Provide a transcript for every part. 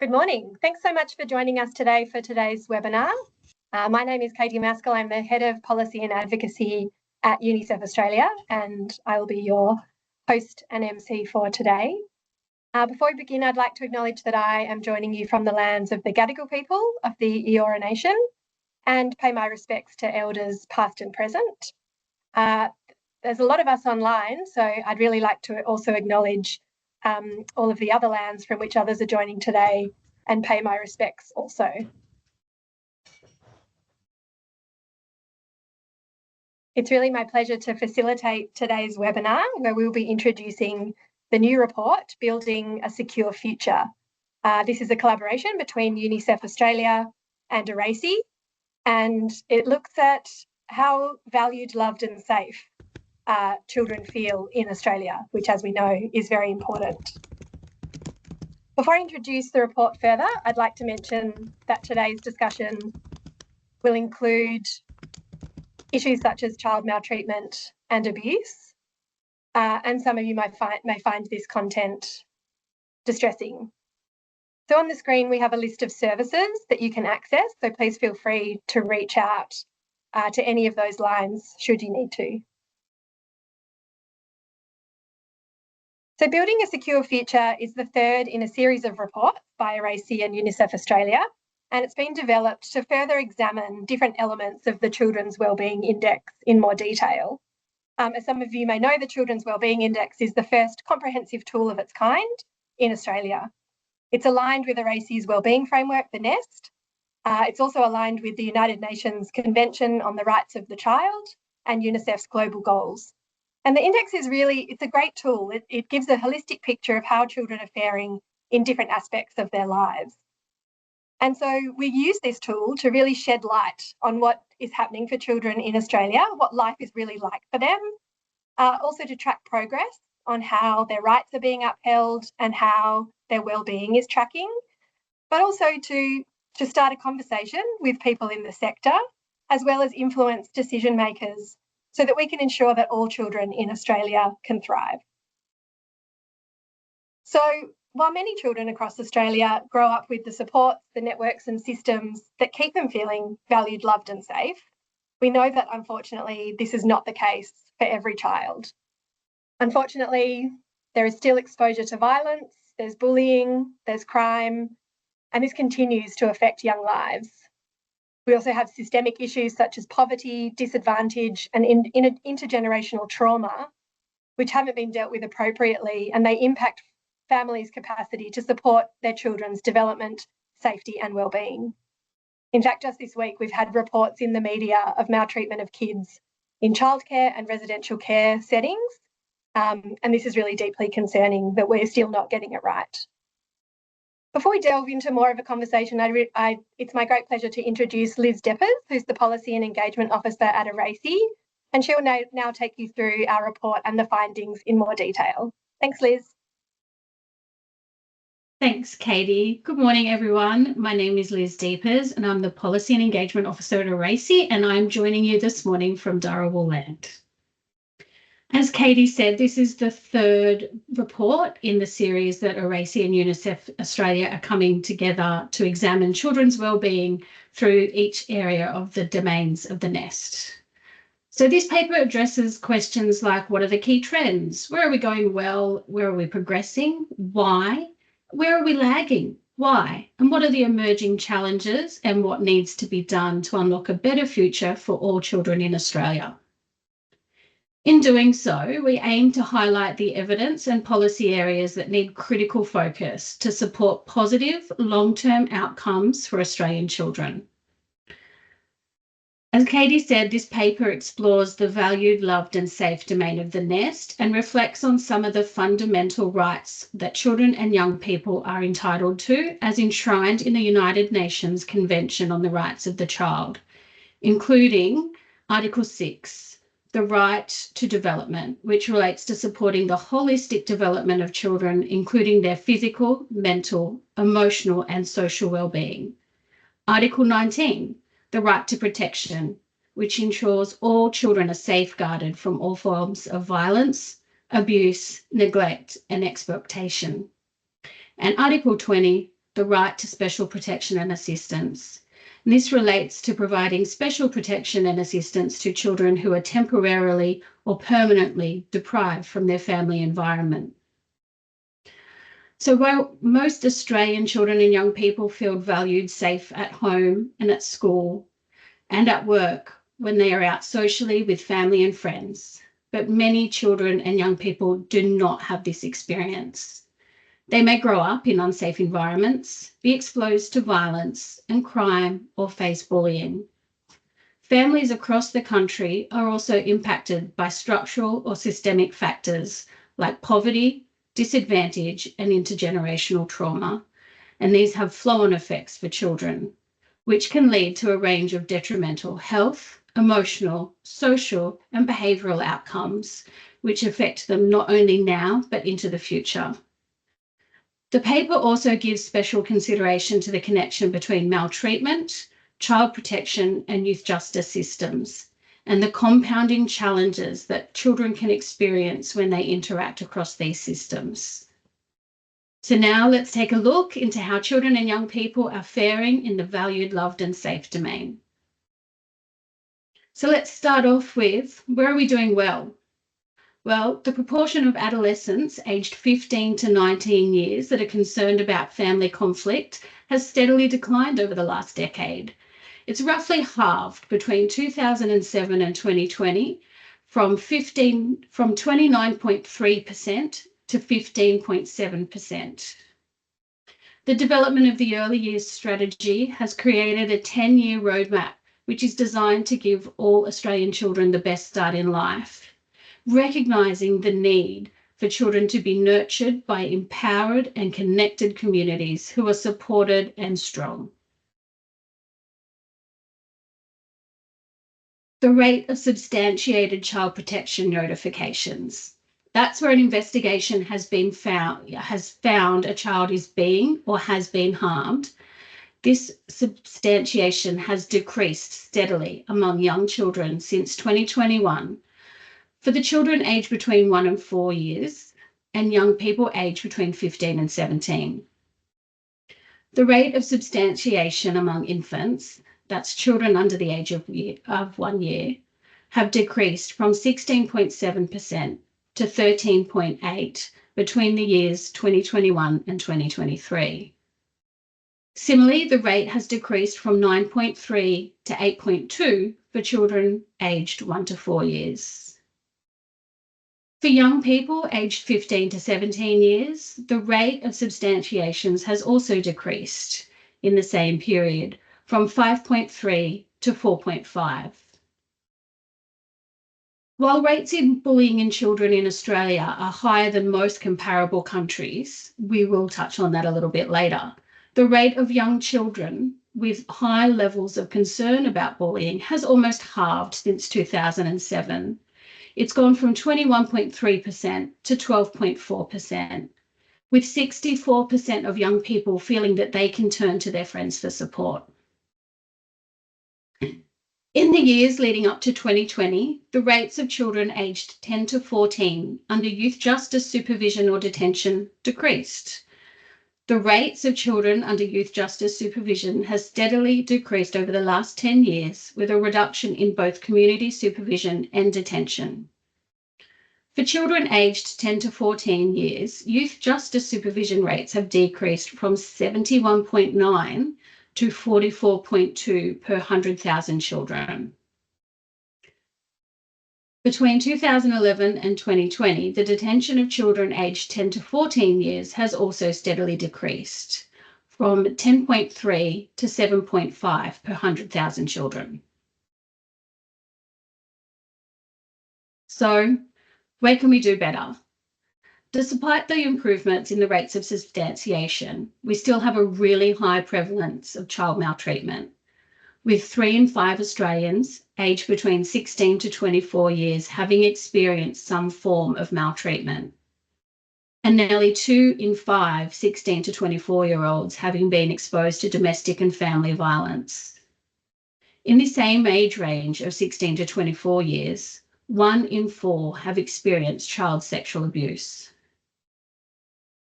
Good morning. Thanks so much for joining us today for today's webinar. My name is Katie Maskell. I'm the Head of Policy and Advocacy at UNICEF Australia, and I will be your host and MC for today. Before we begin, I'd like to acknowledge that I am joining you from the lands of the Gadigal people of the Eora Nation and pay my respects to elders past and present. There's a lot of us online, so I'd really like to also acknowledge all of the other lands from which others are joining today and pay my respects also. It's really my pleasure to facilitate today's webinar, where we'll be introducing the new report, Building a Secure Future. This is a collaboration between UNICEF Australia and ARACY, and it looks at how valued, loved and safe children feel in Australia, which, as we know, is very important. Before I introduce the report further, I'd like to mention that today's discussion will include issues such as child maltreatment and abuse, and some of you may find this content distressing. So on the screen, we have a list of services that you can access, so please feel free to reach out to any of those lines should you need to. So Building a Secure Future is the third in a series of reports by ARACY and UNICEF Australia, and it's been developed to further examine different elements of the Children's Wellbeing Index in more detail. As some of you may know, the Children's Wellbeing Index is the first comprehensive tool of its kind in Australia. It's aligned with ARACY's Wellbeing Framework, the NEST. It's also aligned with the United Nations Convention on the Rights of the Child and UNICEF's global goals. And the index is it's a great tool. It gives a holistic picture of how children are faring in different aspects of their lives. And so we use this tool to really shed light on what is happening for children in Australia, what life is really like for them, also to track progress on how their rights are being upheld and how their wellbeing is tracking, but also to start a conversation with people in the sector, as well as influence decision makers, so that we can ensure that all children in Australia can thrive. So while many children across Australia grow up with the supports, the networks and systems that keep them feeling valued, loved and safe, we know that unfortunately this is not the case for every child. Unfortunately, there is still exposure to violence, there's bullying, there's crime, and this continues to affect young lives. We also have systemic issues such as poverty, disadvantage and intergenerational trauma, which haven't been dealt with appropriately, and they impact families' capacity to support their children's development, safety and wellbeing. In fact, just this week, we've had reports in the media of maltreatment of kids in childcare and residential care settings, and this is really deeply concerning that we're still not getting it right. Before we delve into more of a conversation, it's my great pleasure to introduce Liz Deppers, who's the Policy and Engagement Officer at ARACY, and she'll now take you through our report and the findings in more detail. Thanks, Liz. Thanks, Katie. Good morning, everyone. My name is Liz Deppers, and I'm the Policy and Engagement Officer at ARACY, and I'm joining you this morning from Dharawal land. As Katie said, this is the third report in the series that ARACY and UNICEF Australia are coming together to examine children's wellbeing through each area of the domains of the NEST. So this paper addresses questions like, what are the key trends? Where are we going well? Where are we progressing? Why? Where are we lagging? Why? And what are the emerging challenges and what needs to be done to unlock a better future for all children in Australia? In doing so, we aim to highlight the evidence and policy areas that need critical focus to support positive long-term outcomes for Australian children. As Katie said, this paper explores the valued, loved and safe domain of the NEST and reflects on some of the fundamental rights that children and young people are entitled to as enshrined in the United Nations Convention on the Rights of the Child, including Article 6, the right to development, which relates to supporting the holistic development of children, including their physical, mental, emotional and social well-being. Article 19, the right to protection, which ensures all children are safeguarded from all forms of violence, abuse, neglect and exploitation. And Article 20, the right to special protection and assistance. And this relates to providing special protection and assistance to children who are temporarily or permanently deprived from their family environment. So while most Australian children and young people feel valued, safe at home and at school and at work when they are out socially with family and friends, but many children and young people do not have this experience. They may grow up in unsafe environments, be exposed to violence and crime, or face bullying. Families across the country are also impacted by structural or systemic factors like poverty, disadvantage, and intergenerational trauma, and these have flow-on effects for children, which can lead to a range of detrimental health, emotional, social, and behavioural outcomes, which affect them not only now, but into the future. The paper also gives special consideration to the connection between maltreatment, child protection, and youth justice systems, and the compounding challenges that children can experience when they interact across these systems. So now let's take a look into how children and young people are faring in the valued, loved, and safe domain. So let's start off with, where are we doing well? Well, the proportion of adolescents aged 15 to 19 years that are concerned about family conflict has steadily declined over the last decade. It's roughly halved between 2007 and 2020 from 29.3% to 15.7%. The development of the early years strategy has created a 10-year roadmap, which is designed to give all Australian children the best start in life, recognising the need for children to be nurtured by empowered and connected communities who are supported and strong. The rate of substantiated child protection notifications. That's where an investigation has found a child is being or has been harmed. This substantiation has decreased steadily among young children since 2021 for the children aged between 1 and 4 years and young people aged between 15 and 17. The rate of substantiation among infants, that's children under the age of 1 year, have decreased from 16.7% to 13.8% between the years 2021 and 2023. Similarly, the rate has decreased from 9.3% to 8.2% for children aged 1 to 4 years. For young people aged 15 to 17 years, the rate of substantiations has also decreased in the same period from 5.3% to 4.5%. While rates in bullying in children in Australia are higher than most comparable countries, we will touch on that a little bit later, the rate of young children with high levels of concern about bullying has almost halved since 2007. It's gone from 21.3% to 12.4%, with 64% of young people feeling that they can turn to their friends for support. In the years leading up to 2020, the rates of children aged 10 to 14 under youth justice supervision or detention decreased. The rates of children under youth justice supervision has steadily decreased over the last 10 years, with a reduction in both community supervision and detention. For children aged 10 to 14 years, youth justice supervision rates have decreased from 71.9 to 44.2 per 100,000 children. Between 2011 and 2020, the detention of children aged 10 to 14 years has also steadily decreased from 10.3 to 7.5 per 100,000 children. So, where can we do better? Despite the improvements in the rates of substantiation, we still have a really high prevalence of child maltreatment, with 3 in 5 Australians aged between 16 to 24 years having experienced some form of maltreatment, and nearly 2 in 5 16 to 24-year-olds having been exposed to domestic and family violence. In the same age range of 16 to 24 years, 1 in 4 have experienced child sexual abuse.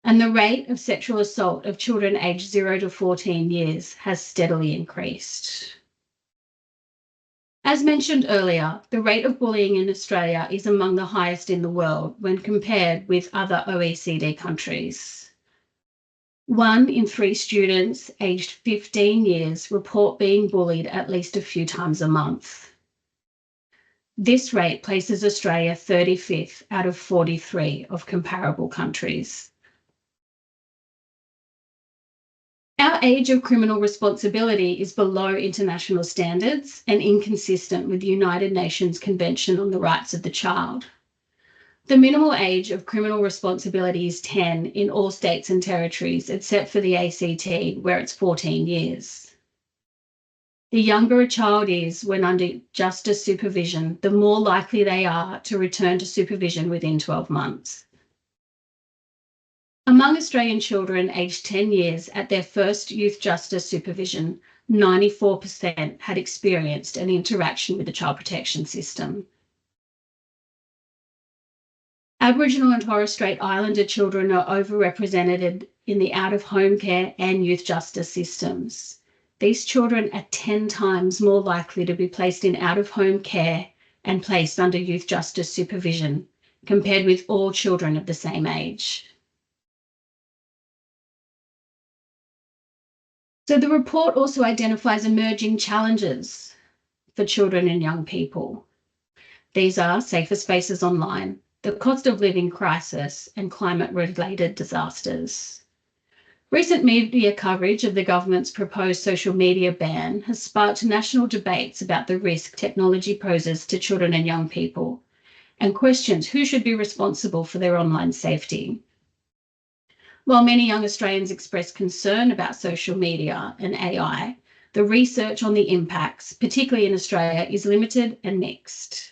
and the rate of sexual assault of children aged 0 to 14 years has steadily increased. As mentioned earlier, the rate of bullying in Australia is among the highest in the world when compared with other OECD countries. 1 in 3 students aged 15 years report being bullied at least a few times a month. This rate places Australia 35th out of 43 of comparable countries. Our age of criminal responsibility is below international standards and inconsistent with the United Nations Convention on the Rights of the Child. The minimal age of criminal responsibility is 10 in all states and territories, except for the ACT, where it's 14 years. The younger a child is when under justice supervision, the more likely they are to return to supervision within 12 months. Among Australian children aged 10 years at their first youth justice supervision, 94% had experienced an interaction with the child protection system. Aboriginal and Torres Strait Islander children are overrepresented in the out-of-home care and youth justice systems. These children are 10 times more likely to be placed in out-of-home care and placed under youth justice supervision compared with all children of the same age. So the report also identifies emerging challenges for children and young people. These are safer spaces online, the cost of living crisis, and climate-related disasters. Recent media coverage of the government's proposed social media ban has sparked national debates about the risk technology poses to children and young people, and questions who should be responsible for their online safety. While many young Australians express concern about social media and AI, the research on the impacts, particularly in Australia, is limited and mixed.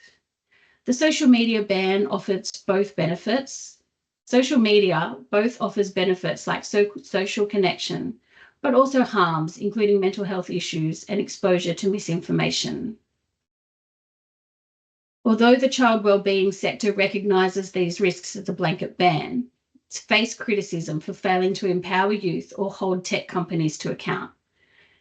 The social media ban offers both benefits. Social media both offers benefits like social connection, but also harms, including mental health issues and exposure to misinformation. Although the child wellbeing sector recognises these risks as a blanket ban, it's faced criticism for failing to empower youth or hold tech companies to account.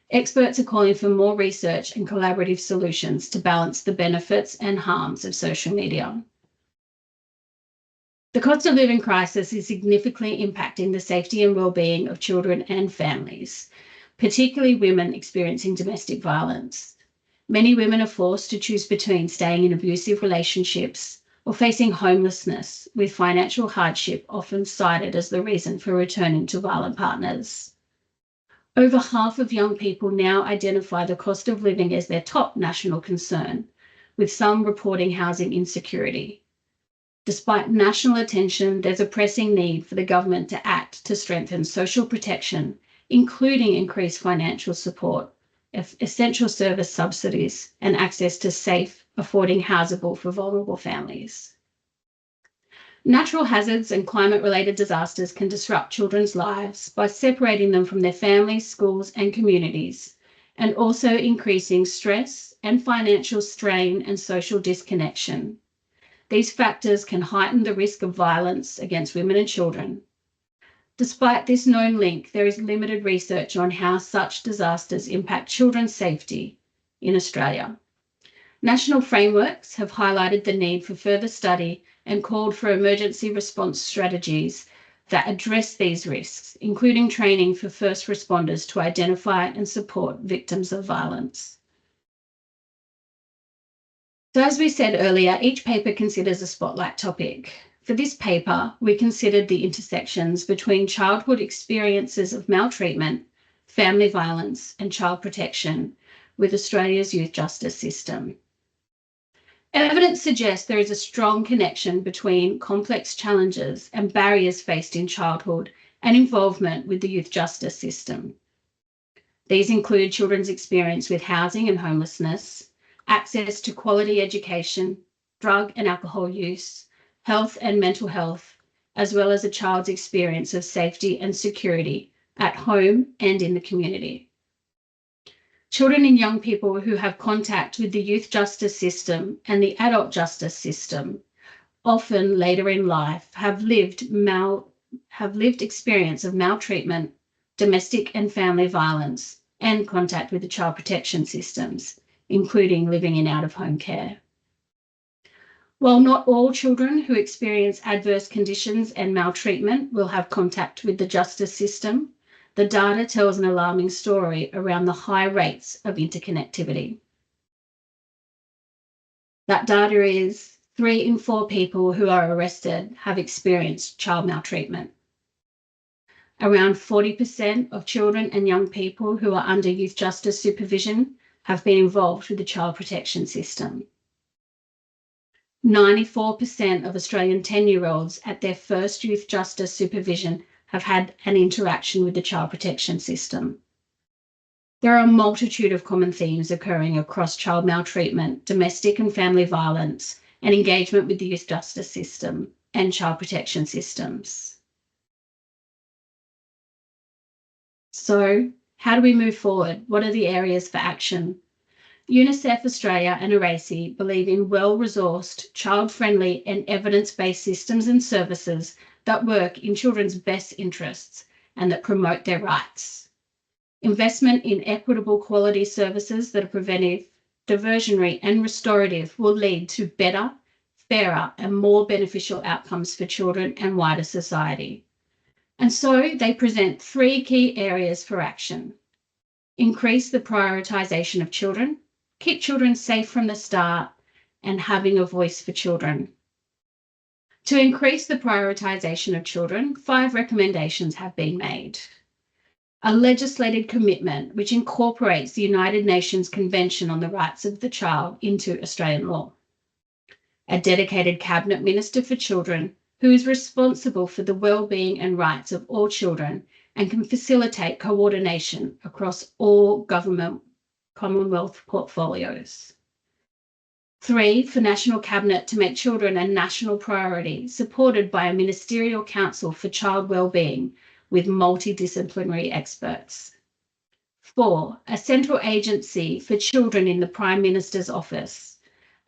Experts are calling for more research and collaborative solutions to balance the benefits and harms of social media. The cost of living crisis is significantly impacting the safety and well-being of children and families, particularly women experiencing domestic violence. Many women are forced to choose between staying in abusive relationships or facing homelessness, with financial hardship often cited as the reason for returning to violent partners. Over half of young people now identify the cost of living as their top national concern, with some reporting housing insecurity. Despite national attention, there's a pressing need for the government to act to strengthen social protection, including increased financial support, essential service subsidies, and access to safe, affording housable for vulnerable families. Natural hazards and climate-related disasters can disrupt children's lives by separating them from their families, schools, and communities, and also increasing stress and financial strain and social disconnection. These factors can heighten the risk of violence against women and children. Despite this known link, there is limited research on how such disasters impact children's safety in Australia. National frameworks have highlighted the need for further study and called for emergency response strategies that address these risks, including training for first responders to identify and support victims of violence. So as we said earlier, each paper considers a spotlight topic. For this paper, we considered the intersections between childhood experiences of maltreatment, family violence, and child protection with Australia's youth justice system. Evidence suggests there is a strong connection between complex challenges and barriers faced in childhood and involvement with the youth justice system. These include children's experience with housing and homelessness, access to quality education, drug and alcohol use, health and mental health, as well as a child's experience of safety and security at home and in the community. Children and young people who have contact with the youth justice system and the adult justice system, often later in life, have lived have lived experience of maltreatment, domestic and family violence, and contact with the child protection systems, including living in out-of-home care. While not all children who experience adverse conditions and maltreatment will have contact with the justice system, the data tells an alarming story around the high rates of interconnectivity. That data is 3 in 4 people who are arrested have experienced child maltreatment. Around 40% of children and young people who are under youth justice supervision have been involved with the child protection system. 94% of Australian 10-year-olds at their first youth justice supervision have had an interaction with the child protection system. There are a multitude of common themes occurring across child maltreatment, domestic and family violence, and engagement with the youth justice system and child protection systems. So, how do we move forward? What are the areas for action? UNICEF Australia and ARACY believe in well-resourced, child-friendly and evidence-based systems and services that work in children's best interests and that promote their rights. Investment in equitable quality services that are preventive, diversionary and restorative will lead to better, fairer and more beneficial outcomes for children and wider society. And so they present 3 key areas for action. Increase the prioritisation of children, keep children safe from the start, and having a voice for children. To increase the prioritisation of children, 5 recommendations have been made. A legislated commitment which incorporates the United Nations Convention on the Rights of the Child into Australian law. A dedicated Cabinet Minister for Children who is responsible for the well-being and rights of all children and can facilitate coordination across all government Commonwealth portfolios. 3, for National Cabinet to make children a national priority, supported by a Ministerial Council for Child Wellbeing with multidisciplinary experts. 4, a central agency for children in the Prime Minister's office,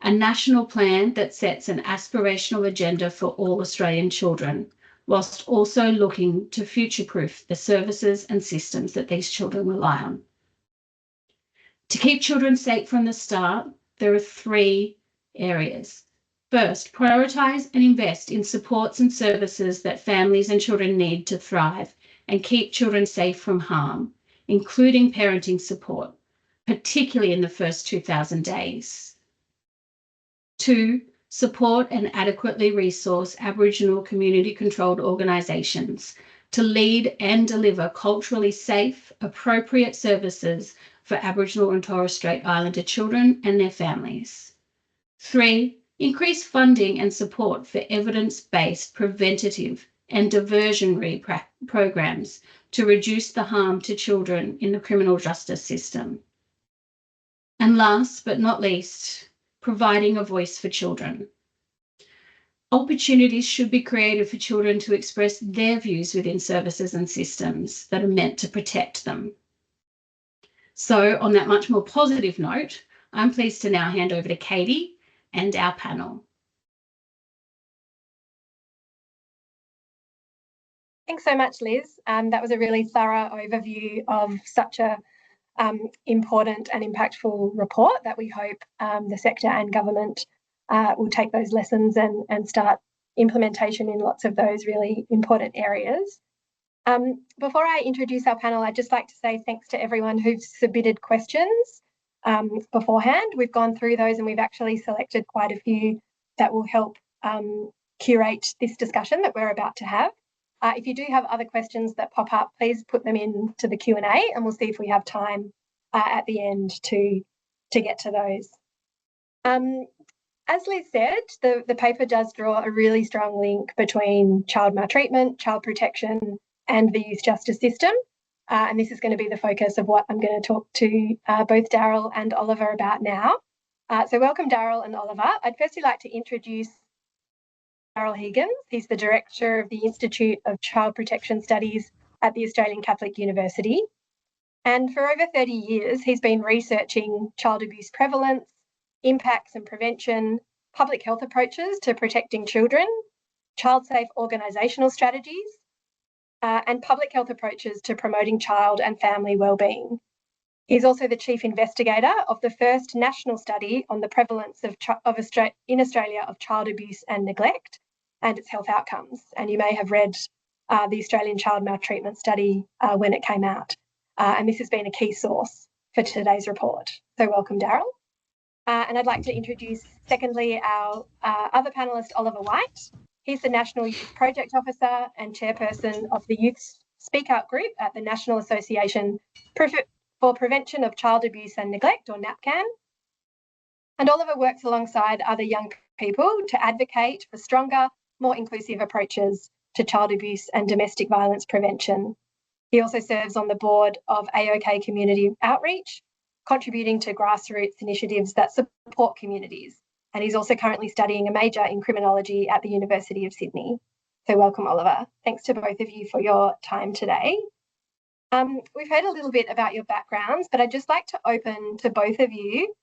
a national plan that sets an aspirational agenda for all Australian children, whilst also looking to future-proof the services and systems that these children rely on. To keep children safe from the start, there are 3 areas. First, prioritise and invest in supports and services that families and children need to thrive and keep children safe from harm, including parenting support, particularly in the first 2,000 days. 2, support and adequately resource Aboriginal community-controlled organisations to lead and deliver culturally safe, appropriate services for Aboriginal and Torres Strait Islander children and their families. 3, increase funding and support for evidence-based preventative and diversionary programs to reduce the harm to children in the criminal justice system. And last but not least, providing a voice for children. Opportunities should be created for children to express their views within services and systems that are meant to protect them. So on that much more positive note, I'm pleased to now hand over to Katie and our panel. Thanks so much, Liz. That was a really thorough overview of such a important and impactful report that we hope the sector and government will take those lessons and start implementation in lots of those really important areas. Before I introduce our panel, I'd just like to say thanks to everyone who's submitted questions beforehand. We've gone through those and we've actually selected quite a few that will help curate this discussion that we're about to have. If you do have other questions that pop up, please put them into the Q&A and we'll see if we have time at the end to get to those. As Liz said, the paper does draw a really strong link between child maltreatment, child protection and the youth justice system. And this is going to be the focus of what I'm going to talk to both Daryl and Oliver about now. So welcome, Daryl and Oliver. I'd firstly like to introduce Daryl Higgins. He's the Director of the Institute of Child Protection Studies at the Australian Catholic University. And for over 30 years, he's been researching child abuse prevalence, impacts and prevention, public health approaches to protecting children, child-safe organisational strategies, and public health approaches to promoting child and family wellbeing. He's also the chief investigator of the first national study on the prevalence in Australia of child abuse and neglect and its health outcomes. And you may have read the Australian Child Maltreatment Study when it came out. And this has been a key source for today's report. So welcome, Daryl. And I'd like to introduce, secondly, our other panellist, Oliver White. He's the National Youth Project Officer and Chairperson of the Youth Speak Out Group at the National Association for Prevention of Child Abuse and Neglect, or NAPCAN. And Oliver works alongside other young people to advocate for stronger, more inclusive approaches to child abuse and domestic violence prevention. He also serves on the board of AOK Community Outreach, contributing to grassroots initiatives that support communities. And he's also currently studying a major in criminology at the University of Sydney. So welcome, Oliver. Thanks to both of you for your time today. We've heard a little bit about your backgrounds, but I'd just like to open to both of you.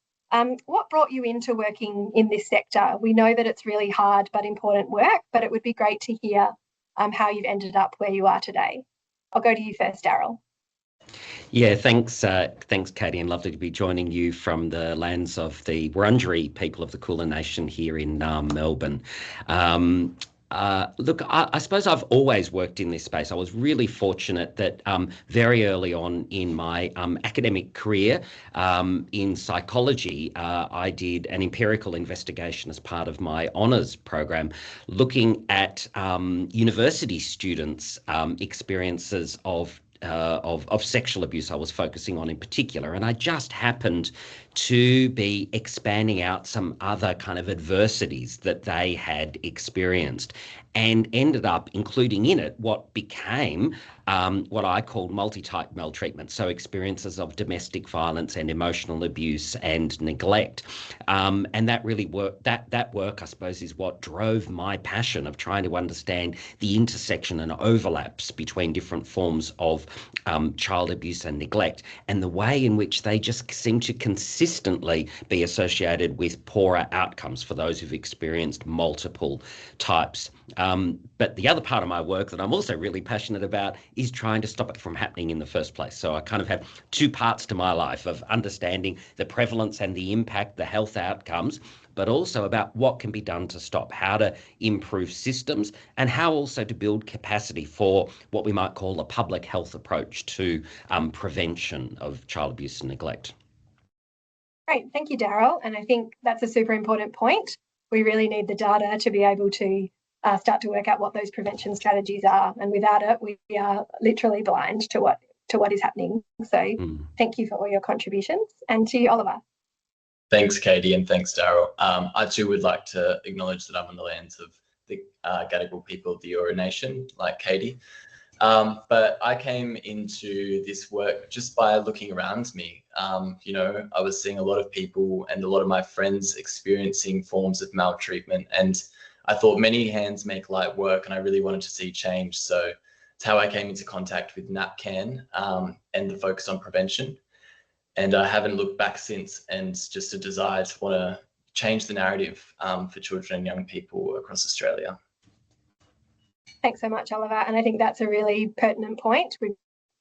What brought you into working in this sector? We know that it's really hard but important work, but it would be great to hear how you've ended up where you are today. I'll go to you first, Daryl. Yeah, thanks, Katie, and lovely to be joining you from the lands of the Wurundjeri people of the Kulin Nation here in Melbourne. Look, I suppose I've always worked in this space. I was really fortunate that very early on in my academic career in psychology, I did an empirical investigation as part of my honours program, looking at university students' experiences of sexual abuse. I was focusing on in particular, and I just happened to be expanding out some other kind of adversities that they had experienced, and ended up including in it what became what I call multi-type maltreatment, so experiences of domestic violence and emotional abuse and neglect. And that really that work, I suppose, is what drove my passion of trying to understand the intersection and overlaps between different forms of child abuse and neglect, and the way in which they just seem to consistently be associated with poorer outcomes for those who've experienced multiple types. But the other part of my work that I'm also really passionate about is trying to stop it from happening in the first place. So I kind of have two parts to my life of understanding the prevalence and the impact, the health outcomes, but also about what can be done to stop, how to improve systems, and how also to build capacity for what we might call a public health approach to prevention of child abuse and neglect. Great, thank you, Daryl. And I think that's a super important point. We really need the data to be able to start to work out what those prevention strategies are. And without it, we are literally blind to what is happening. So thank you for all your contributions. And to you, Oliver. Thanks, Katie, and thanks, Daryl. I too would like to acknowledge that I'm on the lands of the Gadigal people of the Eora Nation, like Katie. But I came into this work just by looking around me. You know, I was seeing a lot of people and a lot of my friends experiencing forms of maltreatment, and I thought many hands make light work, and I really wanted to see change. So it's how I came into contact with NAPCAN and the focus on prevention. And I haven't looked back since, and just a desire to want to change the narrative for children and young people across Australia. Thanks so much, Oliver. And I think that's a really pertinent point with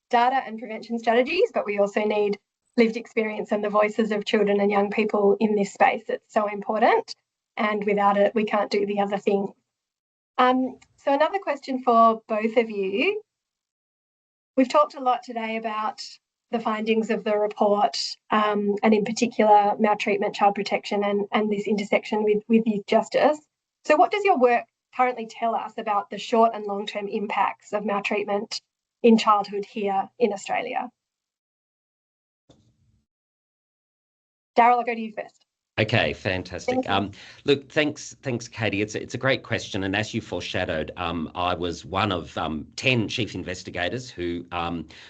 data and prevention strategies, but we also need lived experience and the voices of children and young people in this space. It's so important. And without it, we can't do the other thing. So another question for both of you. We've talked a lot today about the findings of the report and in particular maltreatment, child protection and this intersection with youth justice. So what does your work currently tell us about the short and long-term impacts of maltreatment in childhood here in Australia? Daryl, I'll go to you first. Okay, fantastic. Look, thanks, Katie. It's a great question, and as you foreshadowed, I was one of 10 chief investigators who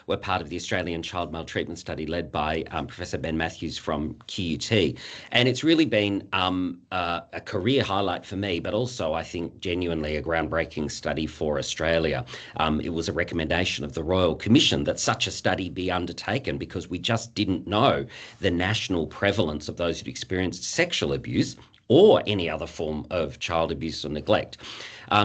were part of the Australian Child Maltreatment Study led by Professor Ben Matthews from QUT, and it's really been a career highlight for me, but also I think genuinely a groundbreaking study for Australia. It was a recommendation of the Royal Commission that such a study be undertaken because we just didn't know the national prevalence of those who'd experienced sexual abuse or any other form of child abuse or neglect.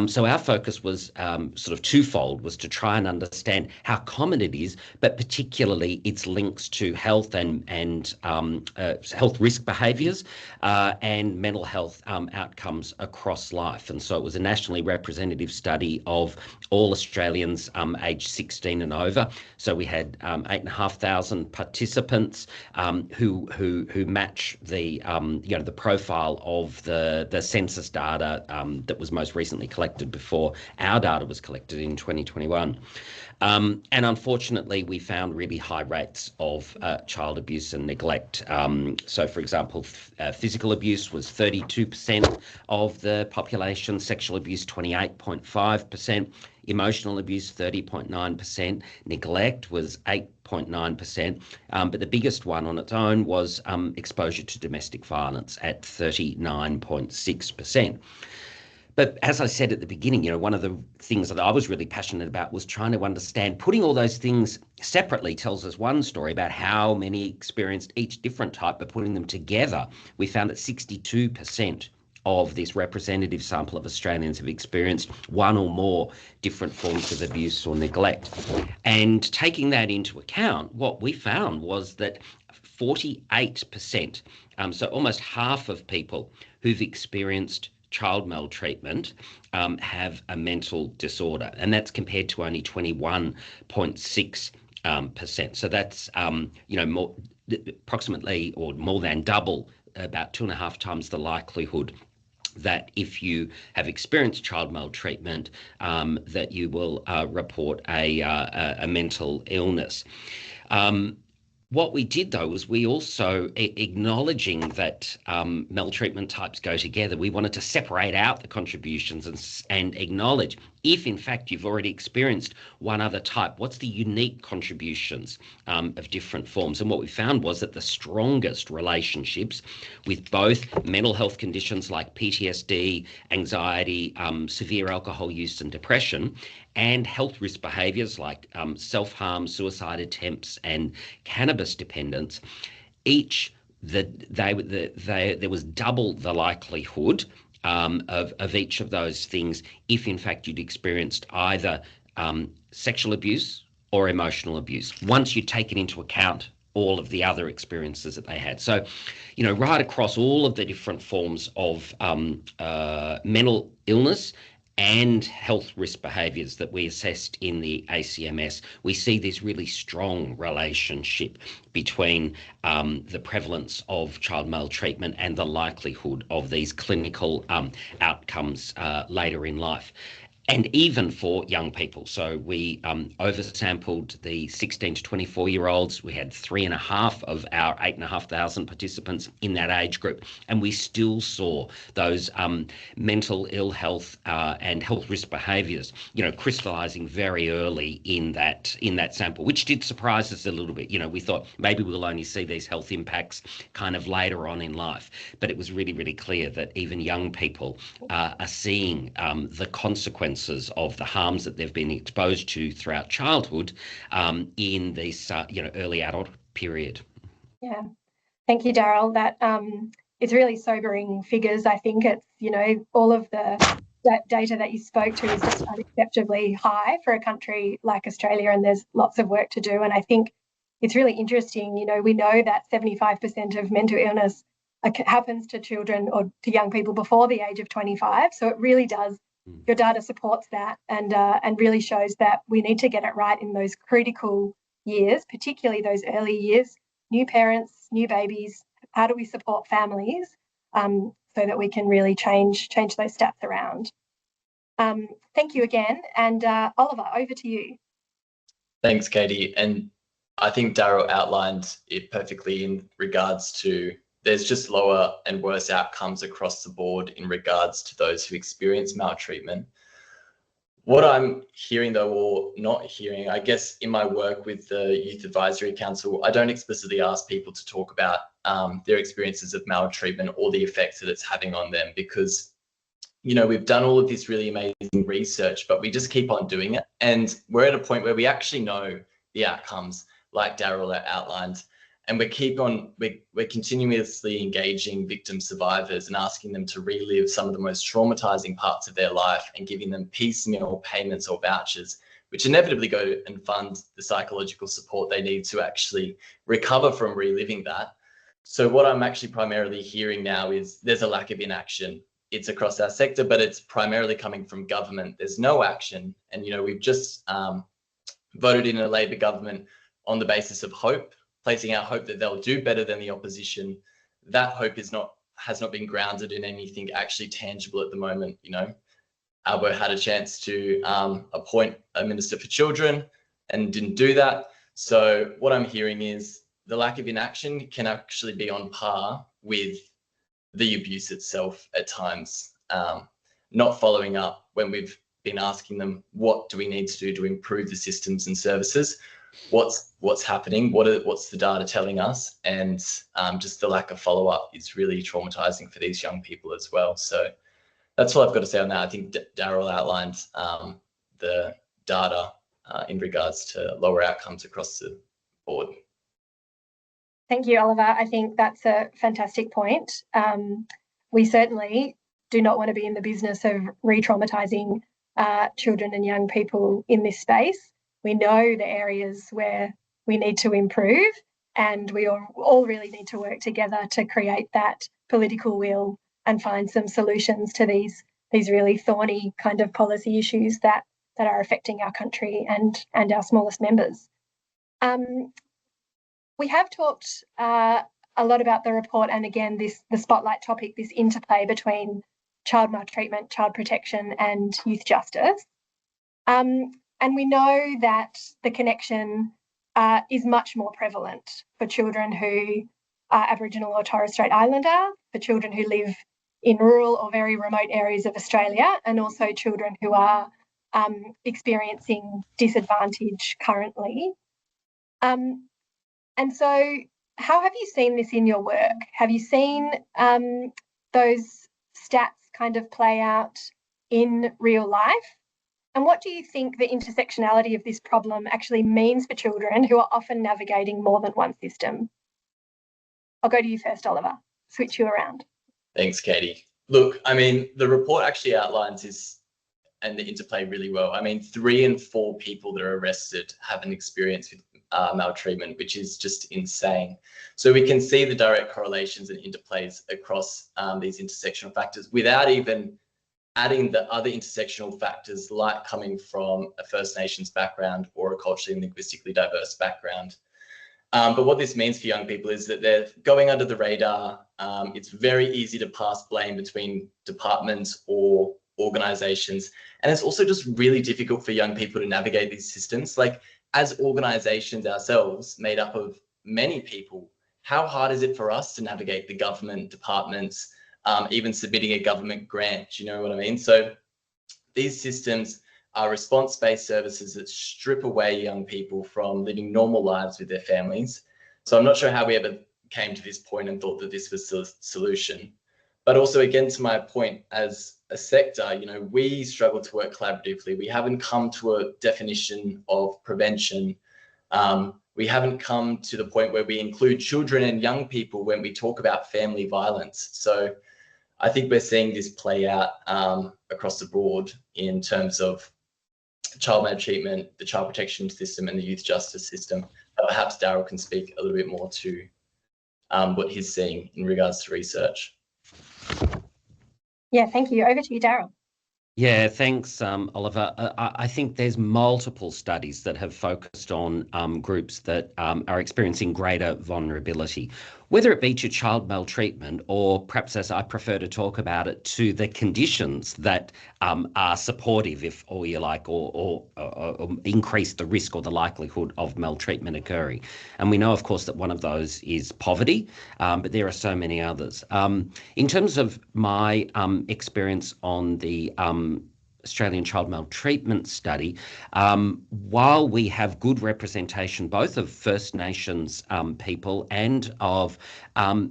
So our focus was sort of twofold, was to try and understand how common it is, but particularly its links to health and health risk behaviours and mental health outcomes across life. And so it was a nationally representative study of all Australians aged 16 and over. So we had 8,500 participants who match the the profile of the census data that was most recently collected before our data was collected in 2021. And unfortunately, we found really high rates of child abuse and neglect. So, for example, physical abuse was 32% of the population, sexual abuse 28.5%, emotional abuse 30.9%, neglect was 8.9%, but the biggest one on its own was exposure to domestic violence at 39.6%. But as I said at the beginning, one of the things that I was really passionate about was trying to understand, putting all those things separately tells us one story about how many experienced each different type, but putting them together, we found that 62% of this representative sample of Australians have experienced one or more different forms of abuse or neglect. And taking that into account, what we found was that 48%, so almost half of people who've experienced child maltreatment have a mental disorder, and that's compared to only 21.6%. So that's more, approximately, or more than double, about 2.5 times the likelihood that if you have experienced child maltreatment, that you will report a mental illness. What we did, though, was we also, acknowledging that maltreatment types go together, we wanted to separate out the contributions and acknowledge, if in fact you've already experienced one other type, what's the unique contributions of different forms? And what we found was that the strongest relationships with both mental health conditions like PTSD, anxiety, severe alcohol use and depression, and health risk behaviours like self-harm, suicide attempts, and cannabis dependence, there was double the likelihood of each of those things if in fact you'd experienced either sexual abuse or emotional abuse, once you'd taken into account all of the other experiences that they had. So, right across all of the different forms of mental illness and health risk behaviours that we assessed in the ACMS, we see this really strong relationship between the prevalence of child maltreatment and the likelihood of these clinical outcomes later in life. And even for young people. So we oversampled the 16 to 24-year-olds. We had 3.5 of our 8,500 participants in that age group. And we still saw those mental ill health and health risk behaviours, crystallising very early in that sample, which did surprise us a little bit. We thought maybe we'll only see these health impacts kind of later on in life. But it was really, really clear that even young people are seeing the consequences of the harms that they've been exposed to throughout childhood in this early adult period. Yeah, thank you, Daryl. That it's really sobering figures. I think it's all of that data that you spoke to is just unacceptably high for a country like Australia, and there's lots of work to do. And I think it's really interesting. We know that 75% of mental illness happens to children or to young people before the age of 25. So it really does. Your data supports that and really shows that we need to get it right in those critical years, particularly those early years, new parents, new babies. How do we support families so that we can really change those stats around? Thank you again. And Oliver, over to you. Thanks, Katie. And I think Daryl outlined it perfectly in regards to there's just lower and worse outcomes across the board in regards to those who experience maltreatment. What I'm hearing, though, or not hearing, I guess in my work with the Youth Advisory Council, I don't explicitly ask people to talk about their experiences of maltreatment or the effects that it's having on them, because we've done all of this really amazing research, but we just keep on doing it. And we're at a point where we actually know the outcomes, like Daryl outlined. And we're continuously engaging victim survivors and asking them to relive some of the most traumatizing parts of their life and giving them piecemeal payments or vouchers, which inevitably go and fund the psychological support they need to actually recover from reliving that. So what I'm actually primarily hearing now is there's a lack of inaction. It's across our sector, but it's primarily coming from government. There's no action. And, we've just voted in a Labor government on the basis of hope, placing our hope that they'll do better than the opposition. That hope has not been grounded in anything actually tangible at the moment. Albo had a chance to appoint a Minister for Children and didn't do that. So what I'm hearing is the lack of inaction can actually be on par with the abuse itself at times, not following up when we've been asking them, what do we need to do to improve the systems and services? What's happening? What's the data telling us? And just the lack of follow-up is really traumatizing for these young people as well. So that's all I've got to say on that. I think Daryl outlined the data in regards to lower outcomes across the board. Thank you, Oliver. I think that's a fantastic point. We certainly do not want to be in the business of re-traumatising children and young people in this space. We know the areas where we need to improve, and we all really need to work together to create that political will and find some solutions to these really thorny kind of policy issues that are affecting our country and our smallest members. We have talked a lot about the report, and again, the spotlight topic, this interplay between child maltreatment, child protection and youth justice. And we know that the connection is much more prevalent for children who are Aboriginal or Torres Strait Islander, for children who live in rural or very remote areas of Australia, and also children who are experiencing disadvantage currently. And so how have you seen this in your work? Have you seen those stats kind of play out in real life? And what do you think the intersectionality of this problem actually means for children who are often navigating more than one system? I'll go to you first, Oliver. Switch you around. Thanks, Katie. Look, I mean, the report actually outlines this and the interplay really well. I mean, 3 in 4 people that are arrested have an experience with maltreatment, which is just insane. So we can see the direct correlations and interplays across these intersectional factors without even adding the other intersectional factors like coming from a First Nations background or a culturally and linguistically diverse background. But what this means for young people is that they're going under the radar. It's very easy to pass blame between departments or organizations. And it's also just really difficult for young people to navigate these systems. Like, as organizations ourselves, made up of many people, how hard is it for us to navigate the government departments, even submitting a government grant? You know what I mean? So these systems are response-based services that strip away young people from living normal lives with their families. So I'm not sure how we ever came to this point and thought that this was the solution. But also, again, to my point, as a sector, we struggle to work collaboratively. We haven't come to a definition of prevention. We haven't come to the point where we include children and young people when we talk about family violence. So I think we're seeing this play out across the board in terms of child maltreatment, the child protection system and the youth justice system. Perhaps Daryl can speak a little bit more to what he's seeing in regards to research. Yeah, thank you. Over to you, Daryl. Yeah, thanks, Oliver. I think there's multiple studies that have focused on groups that are experiencing greater vulnerability, whether it be to child maltreatment or perhaps, as I prefer to talk about it, to the conditions that are supportive, or increase the risk or the likelihood of maltreatment occurring. And we know, of course, that one of those is poverty, but there are so many others. In terms of my experience on the Australian Child Maltreatment Study, while we have good representation both of First Nations people and of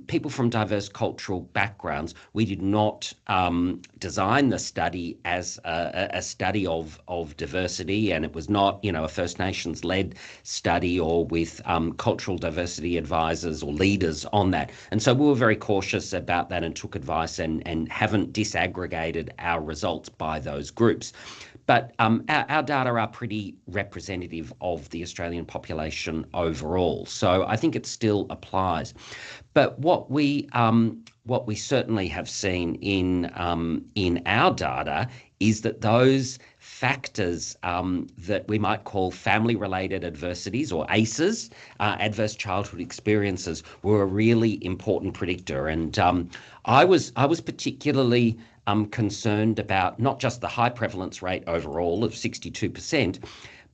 people from diverse cultural backgrounds, we did not design the study as a study of diversity, and it was not, a First Nations-led study or with cultural diversity advisors or leaders on that. And so we were very cautious about that and took advice and haven't disaggregated our results by those groups. But our data are pretty representative of the Australian population overall. So I think it still applies. But what we certainly have seen in our data is that those factors that we might call family-related adversities, or ACEs, adverse childhood experiences, were a really important predictor. And I was particularly concerned about not just the high prevalence rate overall of 62%,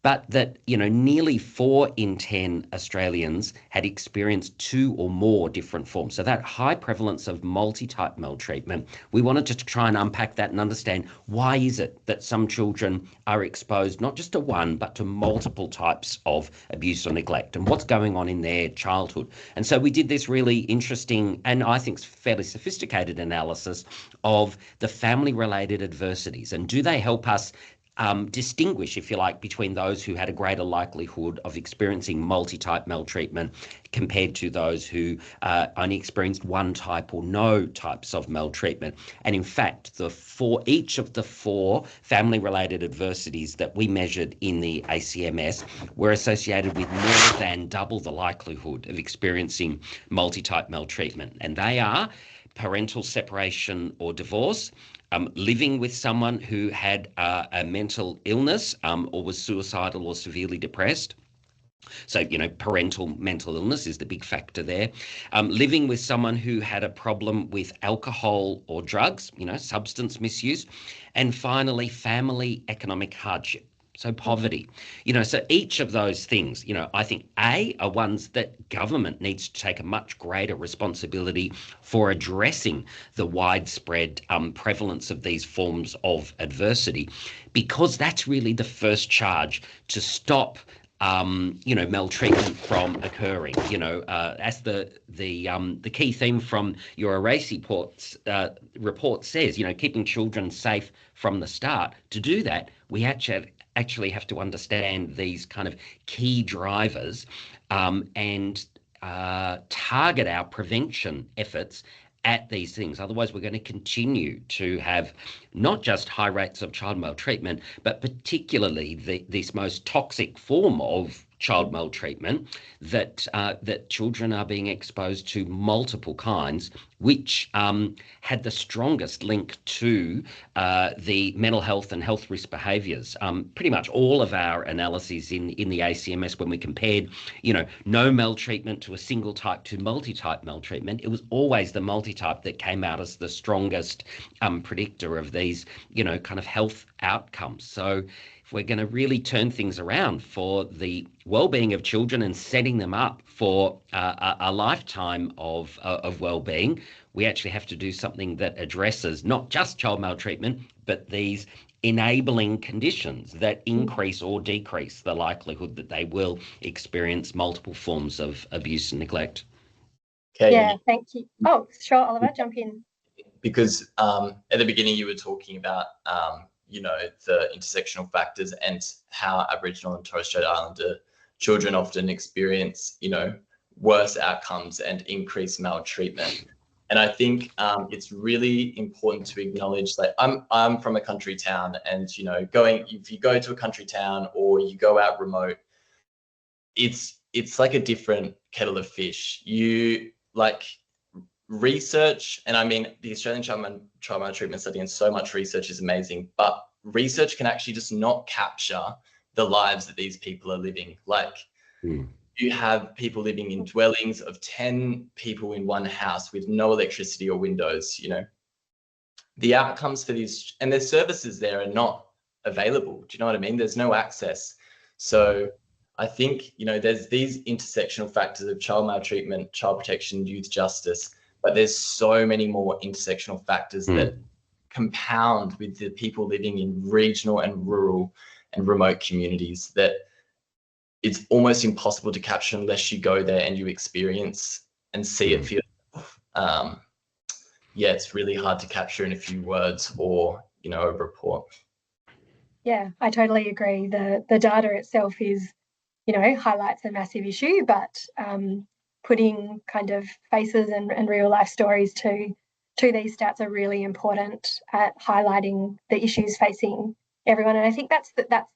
but that, nearly 4 in 10 Australians had experienced 2 or more different forms. So that high prevalence of multi-type maltreatment, we wanted to try and unpack that and understand, why is it that some children are exposed not just to one, but to multiple types of abuse or neglect, and what's going on in their childhood. And so we did this really interesting, and I think fairly sophisticated analysis of the family-related adversities, and do they help us distinguish, if you like, between those who had a greater likelihood of experiencing multi-type maltreatment compared to those who only experienced one type or no types of maltreatment. And in fact, each of the 4 family-related adversities that we measured in the ACMS were associated with more than double the likelihood of experiencing multi-type maltreatment. And they are parental separation or divorce, living with someone who had a mental illness or was suicidal or severely depressed. So, parental mental illness is the big factor there. Living with someone who had a problem with alcohol or drugs, substance misuse. And finally, family economic hardship. So poverty, so each of those things, I think are ones that government needs to take a much greater responsibility for addressing the widespread prevalence of these forms of adversity, because that's really the first charge to stop maltreatment from occurring. As the key theme from your ARACY report says, keeping children safe from the start. To do that, we actually have to understand these kind of key drivers and target our prevention efforts at these things. Otherwise, we're going to continue to have not just high rates of child maltreatment, but particularly this most toxic form of child maltreatment, that children are being exposed to multiple kinds, which had the strongest link to the mental health and health risk behaviours. Pretty much all of our analyses in the ACMS, when we compared, no maltreatment to a single type to multi-type maltreatment, it was always the multi-type that came out as the strongest predictor of these, kind of health outcomes. So if we're going to really turn things around for the well-being of children and setting them up for a lifetime of well-being, we actually have to do something that addresses not just child maltreatment, but these enabling conditions that increase or decrease the likelihood that they will experience multiple forms of abuse and neglect. Okay. Yeah, thank you. Oh, sure, Oliver, jump in. Because at the beginning you were talking about the intersectional factors and how Aboriginal and Torres Strait Islander children often experience worse outcomes and increased maltreatment. And I think it's really important to acknowledge that I'm from a country town, and if you go to a country town or you go out remote, it's like a different kettle of fish. You research, and I mean the Australian Child Maltreatment Study, and so much research is amazing, but research can actually just not capture the lives that these people are living. You have people living in dwellings of 10 people in one house with no electricity or windows. The outcomes for these, and their services there are not available. Do you know what I mean? There's no access. So I think, there's these intersectional factors of child maltreatment, child protection, youth justice, but there's so many more intersectional factors that compound with the people living in regional and rural and remote communities that it's almost impossible to capture unless you go there and you experience and see it for yourself. Yeah, it's really hard to capture in a few words or, a report. Yeah, I totally agree. The data itself is, highlights a massive issue, but putting kind of faces and real life stories to these stats are really important at highlighting the issues facing everyone. And I think that's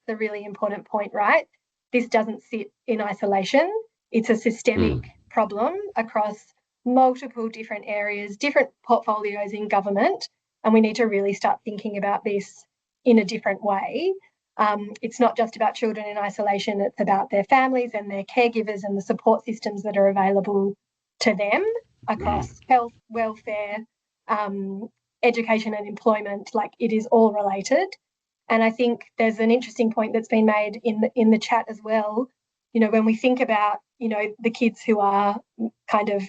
the really important point, right? This doesn't sit in isolation. It's a systemic problem across multiple different areas, different portfolios in government, and we need to really start thinking about this in a different way. It's not just about children in isolation, it's about their families and their caregivers and the support systems that are available to them across health, welfare, education and employment. Like, it is all related. And I think there's an interesting point that's been made in the chat as well. When we think about, the kids who are kind of,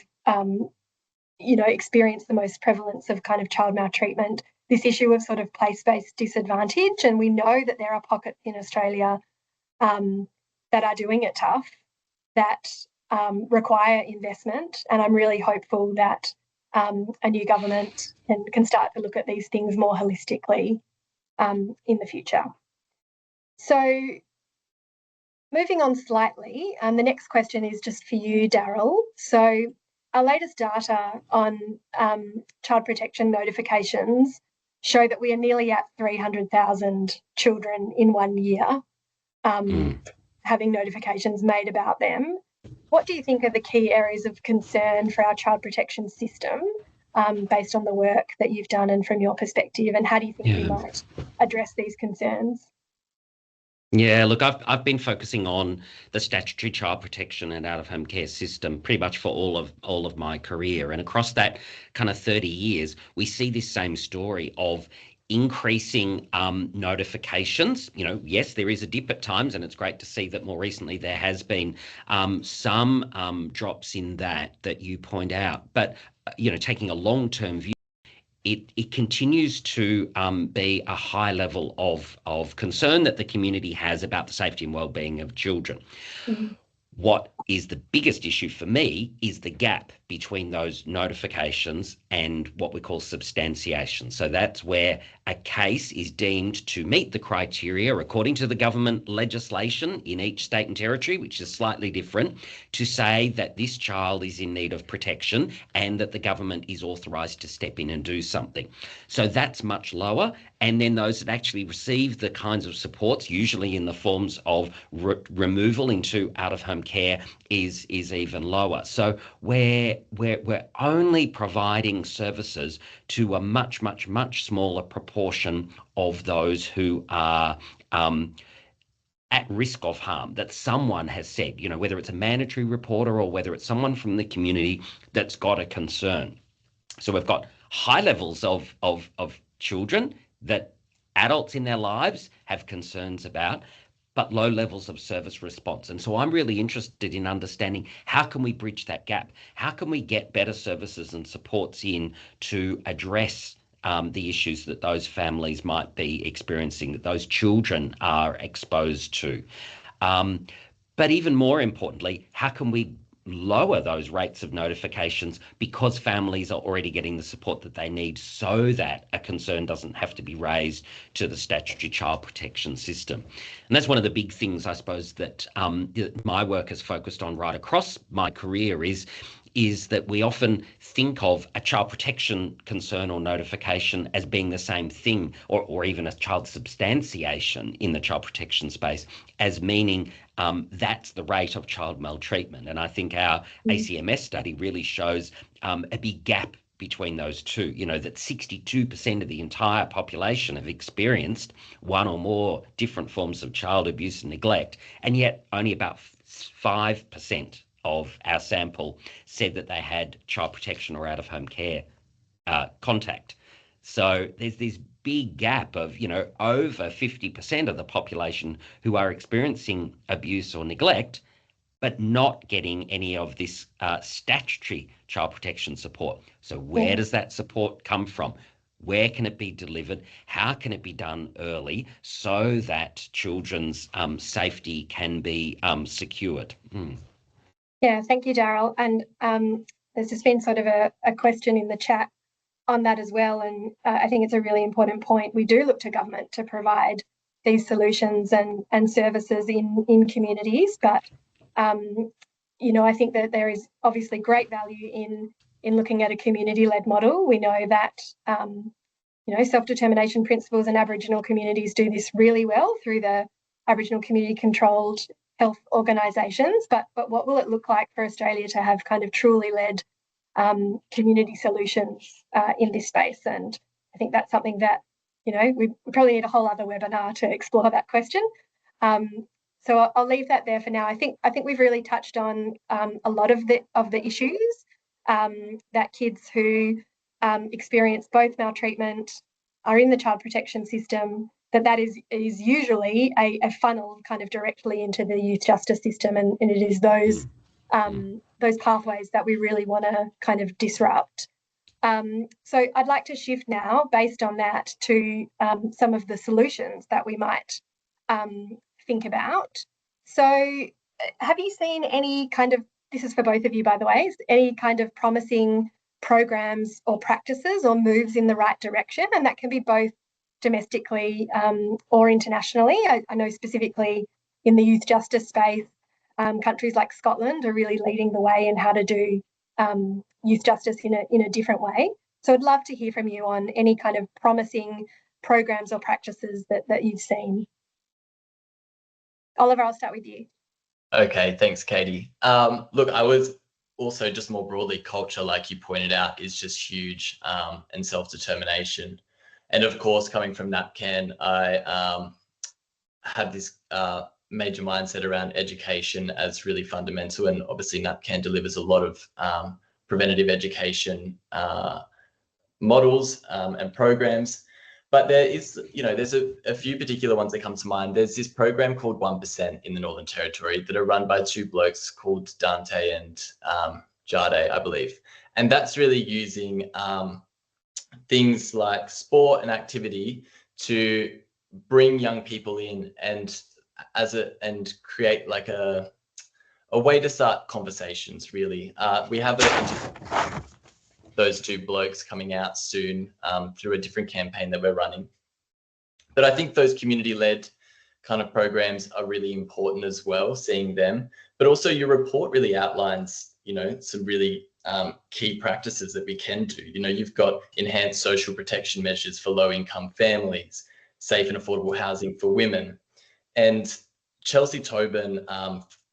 experience the most prevalence of kind of child maltreatment, this issue of sort of place-based disadvantage. And we know that there are pockets in Australia that are doing it tough, that require investment. And I'm really hopeful that a new government can start to look at these things more holistically in the future. So moving on slightly, the next question is just for you, Daryl. So our latest data on child protection notifications show that we are nearly at 300,000 children in 1 year having notifications made about them. What do you think are the key areas of concern for our child protection system based on the work that you've done and from your perspective, and how do you think we might address these concerns? Yeah, look, I've been focusing on the statutory child protection and out-of-home care system pretty much for all of my career, and across that kind of 30 years, we see this same story of increasing notifications. Yes, there is a dip at times, and it's great to see that more recently there has been some drops in that you point out. But taking a long-term view, it continues to be a high level of concern that the community has about the safety and well-being of children. What is the biggest issue for me is the gap between those notifications and what we call substantiation. So that's where a case is deemed to meet the criteria according to the government legislation in each state and territory, which is slightly different, to say that this child is in need of protection and that the government is authorised to step in and do something. So that's much lower. And then those that actually receive the kinds of supports, usually in the forms of removal into out-of-home care, is even lower. So we're only providing services to a much smaller proportion of those who are at risk of harm, that someone has said, whether it's a mandatory reporter or whether it's someone from the community that's got a concern. So we've got high levels of children that adults in their lives have concerns about, but low levels of service response. And so I'm really interested in understanding, how can we bridge that gap? How can we get better services and supports in to address the issues that those families might be experiencing, that those children are exposed to? But even more importantly, how can we lower those rates of notifications because families are already getting the support that they need, so that a concern doesn't have to be raised to the statutory child protection system? And that's one of the big things, I suppose, that my work has focused on right across my career is that we often think of a child protection concern or notification as being the same thing, or even a child substantiation in the child protection space, as meaning that's the rate of child maltreatment. And I think our ACMS study really shows a big gap between those two, that 62% of the entire population have experienced one or more different forms of child abuse and neglect, and yet only about 5% of our sample said that they had child protection or out-of-home care contact. So there's this big gap of, over 50% of the population who are experiencing abuse or neglect, but not getting any of this statutory child protection support. So where does that support come from? Where can it be delivered? How can it be done early so that children's safety can be secured? Yeah, thank you, Daryl. And there's just been sort of a question in the chat on that as well. And I think it's a really important point. We do look to government to provide these solutions and services in communities. But, I think that there is obviously great value in looking at a community-led model. We know that, self-determination principles in Aboriginal communities do this really well through the Aboriginal community-controlled health organisations. But what will it look like for Australia to have kind of truly led community solutions in this space? And I think that's something that, we probably need a whole other webinar to explore that question. So I'll leave that there for now. I think we've really touched on a lot of the issues that kids who experience both maltreatment are in the child protection system, that is usually a funnel kind of directly into the youth justice system, and it is those pathways that we really want to kind of disrupt. So I'd like to shift now, based on that, to some of the solutions that we might think about. So have you seen any kind of, this is for both of you, by the way, any kind of promising programs or practices or moves in the right direction? And that can be both domestically or internationally. I know specifically in the youth justice space, countries like Scotland are really leading the way in how to do youth justice in a different way. So I'd love to hear from you on any kind of promising programs or practices that you've seen. Oliver, I'll start with you. Okay, thanks, Katie. Look, I was also just more broadly, culture, like you pointed out, is just huge, and self-determination. And of course, coming from NAPCAN, I have this major mindset around education as really fundamental. And obviously NAPCAN delivers a lot of preventative education models and programs. But there is, there's a few particular ones that come to mind. There's this program called 1% in the Northern Territory that are run by two blokes called Dante and Jade, I believe. And that's really using things like sport and activity to bring young people in and create like a way to start conversations, really. We have those two blokes coming out soon through a different campaign that we're running. But I think those community-led kind of programs are really important as well, seeing them. But also your report really outlines, some really key practices that we can do. You've got enhanced social protection measures for low-income families, safe and affordable housing for women. And Chelsea Tobin,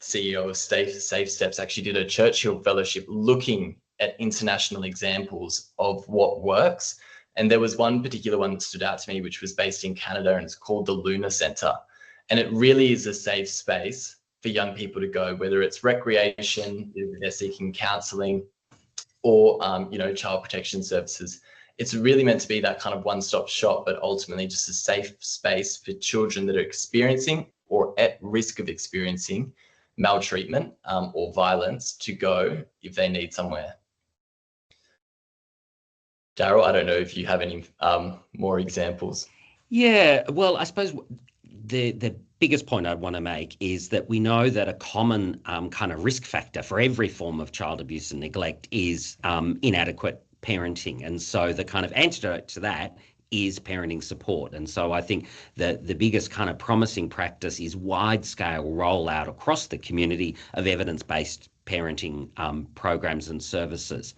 CEO of Safe Steps, actually did a Churchill Fellowship looking at international examples of what works. And there was one particular one that stood out to me, which was based in Canada, and it's called the Luna Centre. And it really is a safe space for young people to go, whether it's recreation, if they're seeking counselling, or child protection services. It's really meant to be that kind of one-stop shop, but ultimately just a safe space for children that are experiencing or at risk of experiencing maltreatment or violence to go if they need somewhere. Daryl, I don't know if you have any more examples. Yeah, well, I suppose the biggest point I want to make is that we know that a common kind of risk factor for every form of child abuse and neglect is inadequate parenting. And so the kind of antidote to that is parenting support. And so I think that the biggest kind of promising practice is wide-scale rollout across the community of evidence-based parenting programs and services.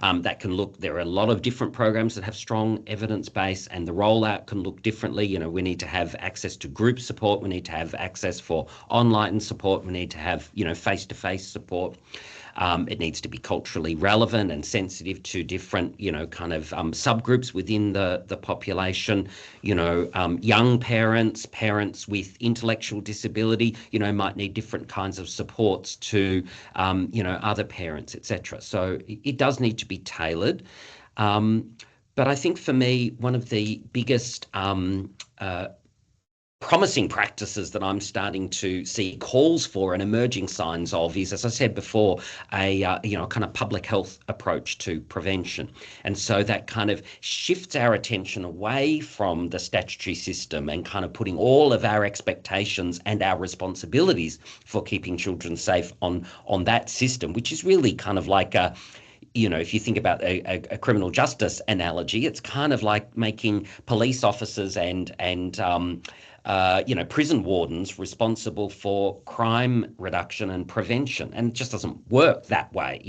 There are a lot of different programs that have strong evidence base, and the rollout can look differently. We need to have access to group support. We need to have access for online support. We need to have, face-to-face support. It needs to be culturally relevant and sensitive to different, subgroups within the population. Young parents with intellectual disability, might need different kinds of supports to, other parents, etc. So it does need to be tailored. But I think for me, one of the biggest promising practices that I'm starting to see calls for and emerging signs of is, as I said before, a kind of public health approach to prevention. And so that kind of shifts our attention away from the statutory system and kind of putting all of our expectations and our responsibilities for keeping children safe on that system, which is really kind of like a, if you think about a criminal justice analogy, it's kind of like making police officers and prison wardens responsible for crime reduction and prevention. And it just doesn't work that way.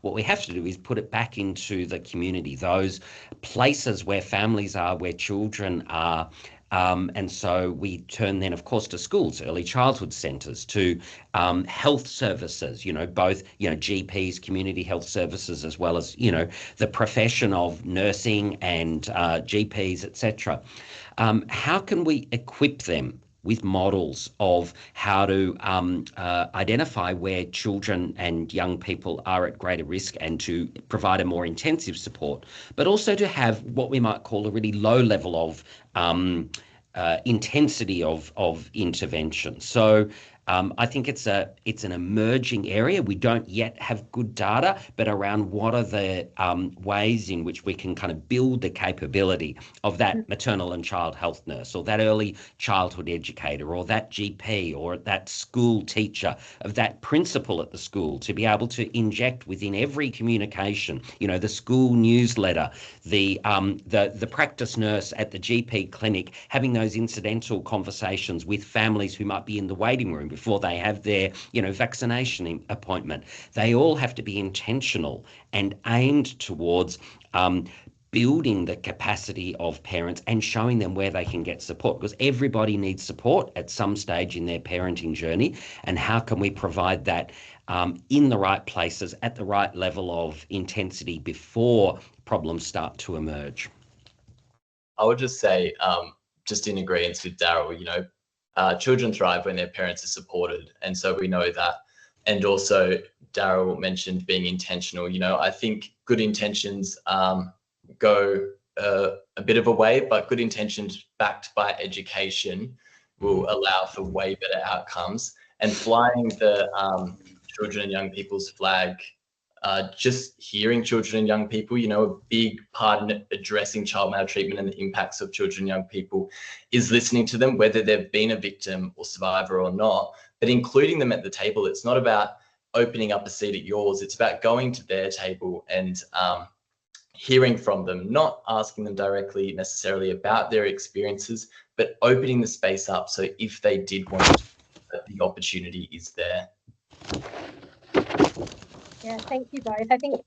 What we have to do is put it back into the community, those places where families are, where children are. And so we turn then, of course, to schools, early childhood centres, to health services, both, GPs, community health services, as well as, the profession of nursing and GPs, etc. How can we equip them with models of how to identify where children and young people are at greater risk and to provide a more intensive support, but also to have what we might call a really low level of intensity of intervention. So I think it's an emerging area. We don't yet have good data, but around what are the ways in which we can kind of build the capability of that maternal and child health nurse, or that early childhood educator, or that GP, or that school teacher, of that principal at the school, to be able to inject within every communication, the school newsletter, the practice nurse at the GP clinic, having those incidental conversations with families who might be in the waiting room before they have their, vaccination appointment. They all have to be intentional and aimed towards building the capacity of parents and showing them where they can get support, because everybody needs support at some stage in their parenting journey. And how can we provide that in the right places at the right level of intensity before problems start to emerge? I would just say, just in agreement with Daryl, children thrive when their parents are supported. And so we know that. And also, Daryl mentioned being intentional. I think good intentions go a bit of a way, but good intentions backed by education will allow for way better outcomes. And flying the children and young people's flag, just hearing children and young people, a big part in addressing child maltreatment and the impacts of children and young people is listening to them, whether they've been a victim or survivor or not, but including them at the table. It's not about opening up a seat at yours. It's about going to their table and hearing from them, not asking them directly necessarily about their experiences, but opening the space up so if they did want to, the opportunity is there. Yeah, thank you both. I think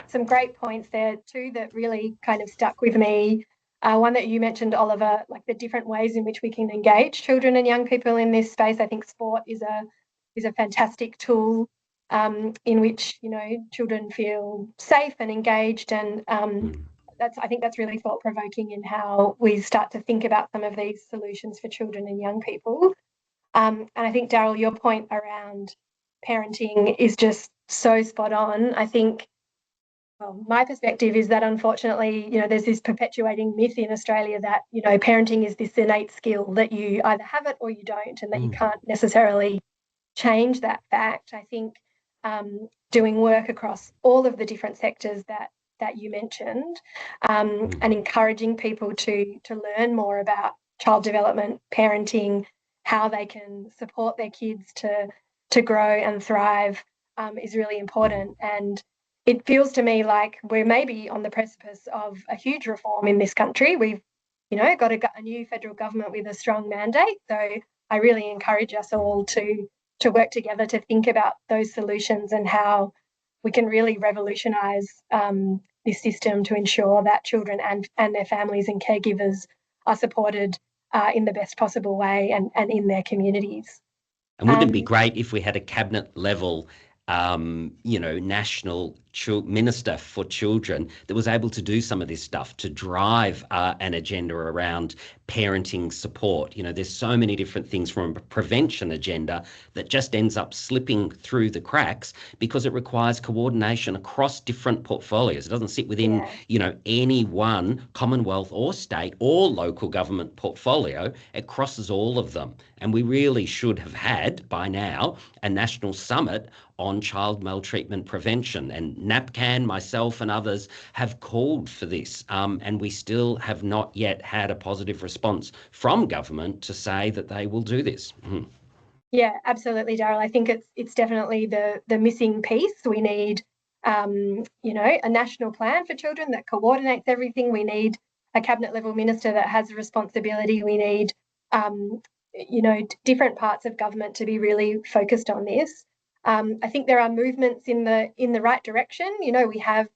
some great points there too that really kind of stuck with me. One that you mentioned, Oliver, like the different ways in which we can engage children and young people in this space. I think sport is a fantastic tool in which children feel safe and engaged, and I think that's really thought-provoking in how we start to think about some of these solutions for children and young people. And I think, Daryl, your point around parenting is just so spot on. I think my perspective is that unfortunately, there's this perpetuating myth in Australia that, parenting is this innate skill that you either have it or you don't, and that you can't necessarily change that fact. I think doing work across all of the different sectors that you mentioned, and encouraging people to learn more about child development, parenting, how they can support their kids to grow and thrive is really important. And it feels to me like we're maybe on the precipice of a huge reform in this country. We've, got a new federal government with a strong mandate. So I really encourage us all to work together to think about those solutions and how we can really revolutionise this system to ensure that children and their families and caregivers are supported in the best possible way and in their communities. And wouldn't it be great if we had a cabinet level, national minister for children that was able to do some of this stuff, to drive an agenda around parenting support. You know, there's so many different things from a prevention agenda that just ends up slipping through the cracks because it requires coordination across different portfolios. It doesn't sit within, you know, any one Commonwealth or state or local government portfolio. It crosses all of them. And we really should have had by now a national summit on child maltreatment prevention. And NAPCAN, myself and others have called for this. And we still have not yet had a positive response from government to say that they will do this. Mm-hmm. Yeah, absolutely, Daryl. I think it's definitely the missing piece. We need, you know, a national plan for children that coordinates everything. We need a cabinet level minister that has a responsibility. We need, you know, different parts of government to be really focused on this. I think there are movements in the right direction. You know, we have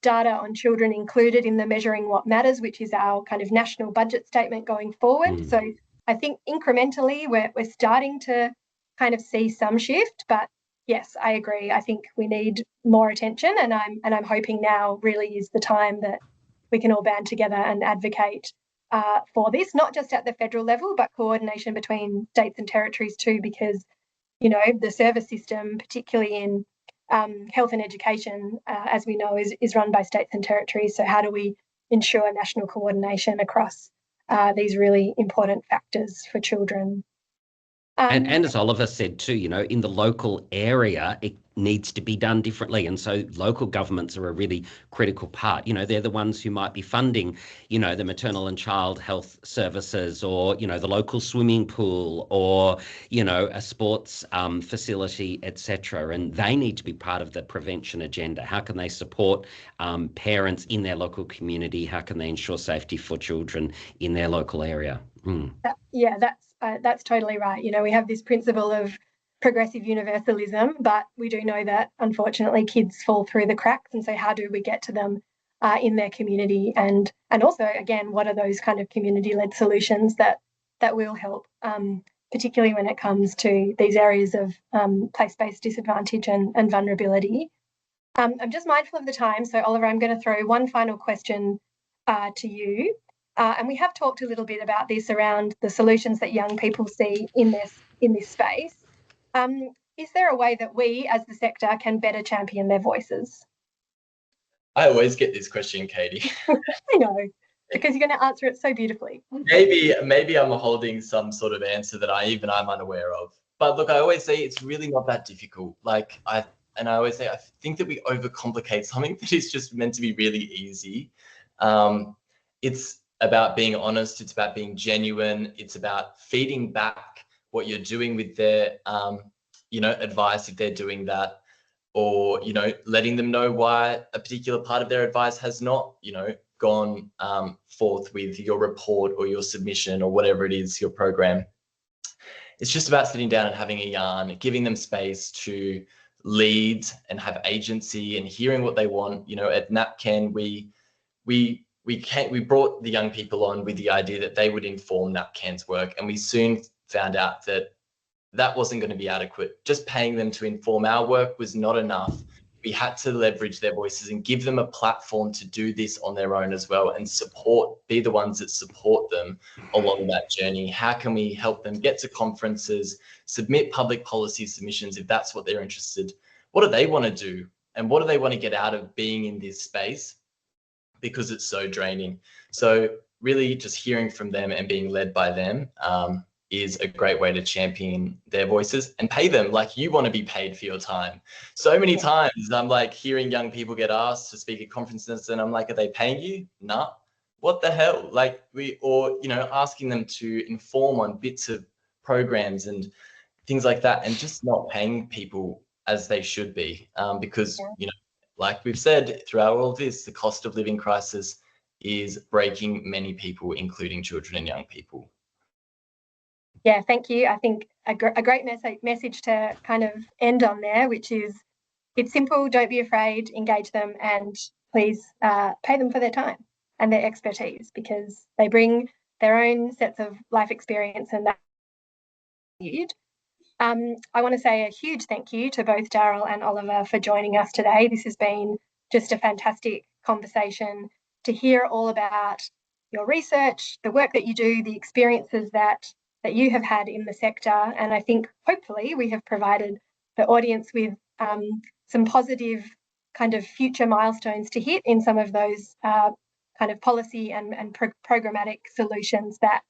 data on children included in the Measuring What Matters, which is our kind of national budget statement going forward. So I think incrementally we're starting to kind of see some shift, but yes, I agree. I think we need more attention, and I'm hoping now really is the time that we can all band together and advocate for this, not just at the federal level, but coordination between states and territories too, because, you know, the service system, particularly in health and education, as we know, is run by states and territories. So how do we ensure national coordination across these really important factors for children? And as Oliver said too, you know, in the local area, it needs to be done differently. And so local governments are a really critical part. You know, they're the ones who might be funding, you know, the maternal and child health services, or, you know, the local swimming pool, or, you know, a sports facility, etc. And they need to be part of the prevention agenda. How can they support parents in their local community? How can they ensure safety for children in their local area? Yeah, that's totally right. You know, we have this principle of progressive universalism, but we do know that unfortunately kids fall through the cracks. And so how do we get to them in their community? And also, again, what are those kind of community-led solutions that will help, particularly when it comes to these areas of place-based disadvantage and vulnerability? I'm just mindful of the time. So Oliver, I'm going to throw one final question to you. And we have talked a little bit about this around the solutions that young people see in this space. Is there a way that we as the sector can better champion their voices? I always get this question, Katie. I know, because you're going to answer it so beautifully. Maybe I'm holding some sort of answer that I'm unaware of. But look, I always say it's really not that difficult. I always say I think that we overcomplicate something that is just meant to be really easy. It's about being honest. It's about being genuine. It's about feeding back what you're doing with their, you know, advice if they're doing that, or, you know, letting them know why a particular part of their advice has not, you know, gone forth with your report or your submission or whatever it is, your program. It's just about sitting down and having a yarn, giving them space to lead and have agency and hearing what they want. You know, at NAPCAN, we brought the young people on with the idea that they would inform NAPCAN's work, and we soon found out that wasn't going to be adequate. Just paying them to inform our work was not enough. We had to leverage their voices and give them a platform to do this on their own as well, and be the ones that support them along that journey. How can we help them get to conferences, submit public policy submissions if that's what they're interested? What do they want to do? And what do they want to get out of being in this space? Because it's so draining. So really just hearing from them and being led by them is a great way to champion their voices and pay them like you want to be paid for your time. So many times I'm like hearing young people get asked to speak at conferences and I'm like, are they paying you? Nah. What the hell? Like you know, asking them to inform on bits of programs and things like that, and just not paying people as they should be, because, you know, like we've said throughout all of this, the cost of living crisis is breaking many people, including children and young people. Yeah, thank you. I think a great message to kind of end on there, which is it's simple, don't be afraid, engage them, and please pay them for their time and their expertise, because they bring their own sets of life experience and that. I want to say a huge thank you to both Daryl and Oliver for joining us today. This has been just a fantastic conversation to hear all about your research, the work that you do, the experiences that you have had in the sector. And I think hopefully we have provided the audience with some positive kind of future milestones to hit in some of those kind of policy and programmatic solutions that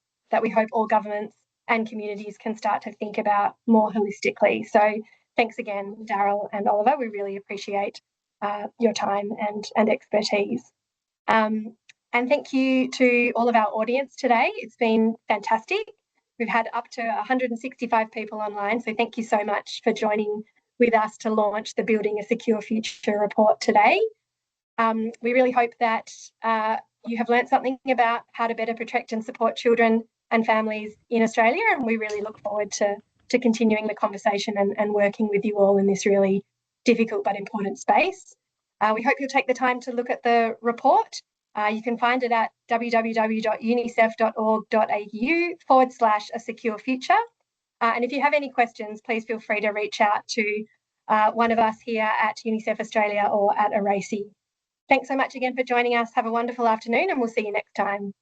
we hope all governments and communities can start to think about more holistically. So thanks again, Daryl and Oliver. We really appreciate your time and expertise. And thank you to all of our audience today. It's been fantastic. We've had up to 165 people online, so thank you so much for joining with us to launch the Building a Secure Future report today. We really hope that you have learned something about how to better protect and support children and families in Australia, and we really look forward to continuing the conversation and working with you all in this really difficult but important space. We hope you'll take the time to look at the report. You can find it at www.unicef.org.au/a-secure-future. And if you have any questions, please feel free to reach out to one of us here at UNICEF Australia or at ARACY. Thanks so much again for joining us. Have a wonderful afternoon, and we'll see you next time.